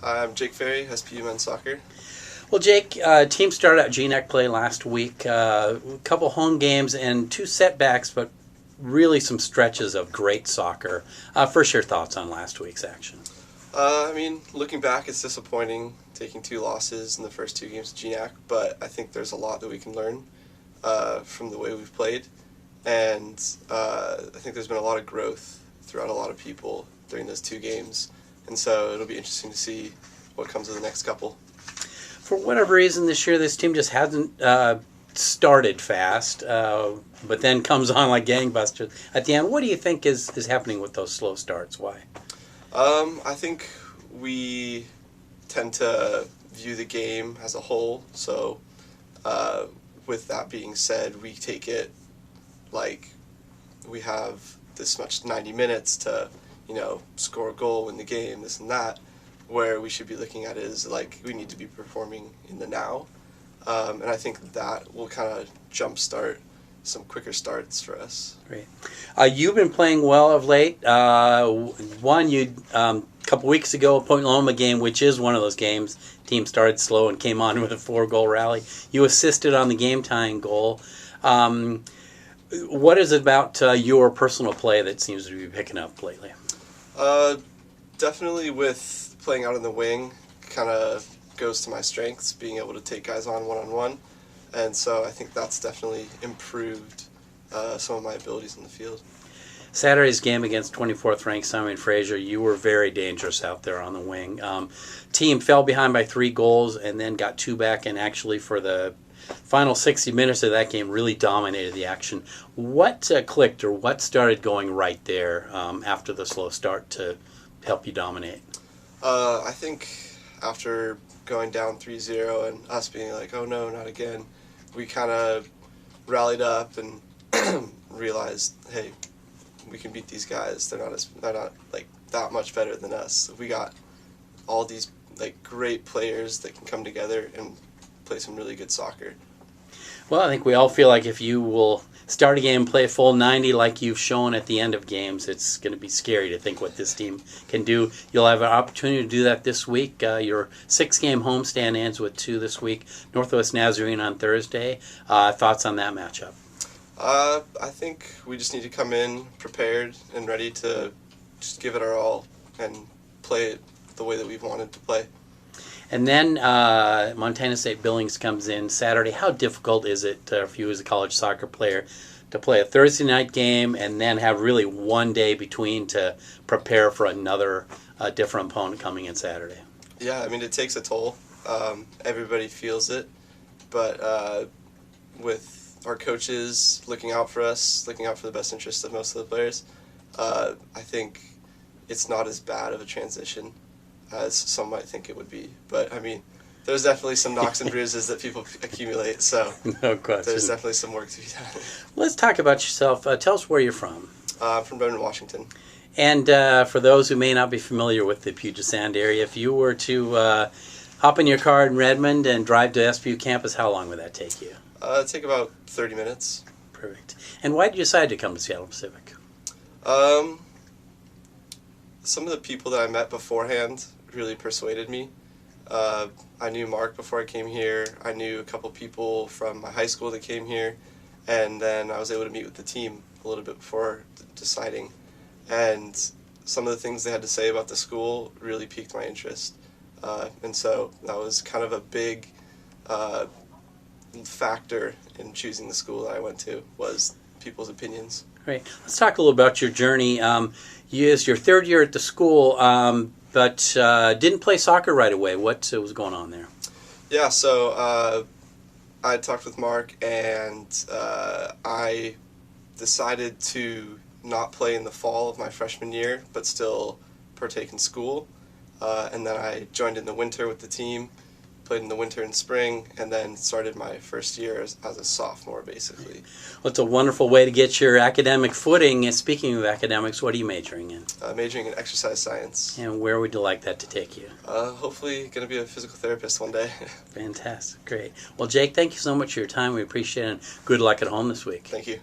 Hi, I'm Jake Ferry, SPU men's soccer. Well, Jake, team started out GNAC play last week. A couple home games and two setbacks, but really some stretches of great soccer. First, your thoughts on last week's action? Looking back, it's disappointing taking two losses in the first two games of GNAC, but I think there's a lot that we can learn from the way we've played. And I think there's been a lot of growth throughout a lot of people during those two games. And so it'll be interesting to see what comes of the next couple. For whatever reason this year, this team just hasn't started fast, but then comes on like gangbusters at the end. What do you think is happening with those slow starts? Why? I think we tend to view the game as a whole. So with that being said, we take it like we have this much 90 minutes to, score a goal, win the game, this and that, where we should be looking at it is like we need to be performing in the now. And I think that will kind of jumpstart some quicker starts for us. Great. You've been playing well of late. Won you a couple weeks ago, a Point Loma game, which is one of those games. Team started slow and came on with a 4-goal rally. You assisted on the game-tying goal. What is it about your personal play that seems to be picking up lately? Definitely with playing out in the wing, kind of goes to my strengths, being able to take guys on one-on-one. And so I think that's definitely improved some of my abilities in the field. Saturday's game against 24th ranked Simon Fraser, you were very dangerous out there on the wing. Team fell behind by 3 goals and then got 2 back, and actually for the final 60 minutes of that game really dominated the action. What clicked or what started going right there after the slow start to help you dominate? I think after going down 3-0 and us being like, oh no, not again, we kind of rallied up and realized, hey, we can beat these guys. They're not like that much better than us. We got all these like great players that can come together and play some really good soccer. Well, I think we all feel like if you will start a game and play a full 90 like you've shown at the end of games, it's going to be scary to think what this team can do. You'll have an opportunity to do that this week. Your 6-game homestand ends with 2 this week. Northwest Nazarene on Thursday. Thoughts on that matchup? I think we just need to come in prepared and ready to just give it our all and play it the way that we've wanted to play. And then Montana State Billings comes in Saturday. How difficult is it for you as a college soccer player to play a Thursday night game and then have really one day between to prepare for another different opponent coming in Saturday? Yeah, it takes a toll. Everybody feels it, but with our coaches looking out for us, looking out for the best interests of most of the players, I think it's not as bad of a transition as some might think it would be. But, there's definitely some knocks and bruises that people accumulate, so no question. There's definitely some work to be done. Let's talk about yourself. Tell us where you're from. I'm from Redmond, Washington. And for those who may not be familiar with the Puget Sound area, if you were to hop in your car in Redmond and drive to SPU campus, how long would that take you? It'd take about 30 minutes. Perfect. And why did you decide to come to Seattle Pacific? Some of the people that I met beforehand really persuaded me. I knew Mark before I came here. I knew a couple people from my high school that came here, and then I was able to meet with the team a little bit before deciding. And some of the things they had to say about the school really piqued my interest. And so that was kind of a big factor in choosing the school that I went to, was people's opinions. Great. Let's talk a little about your journey. It's your 3rd year at the school, but didn't play soccer right away. What was going on there? Yeah, so I talked with Mark, and I decided to not play in the fall of my freshman year, but still partake in school. And then I joined in the winter with the team, played in the winter and spring, and then started my first year as a sophomore, basically. Well, it's a wonderful way to get your academic footing. And speaking of academics, what are you majoring in? Majoring in exercise science. And where would you like that to take you? Hopefully going to be a physical therapist one day. Fantastic. Great. Well, Jake, thank you so much for your time. We appreciate it, and good luck at home this week. Thank you.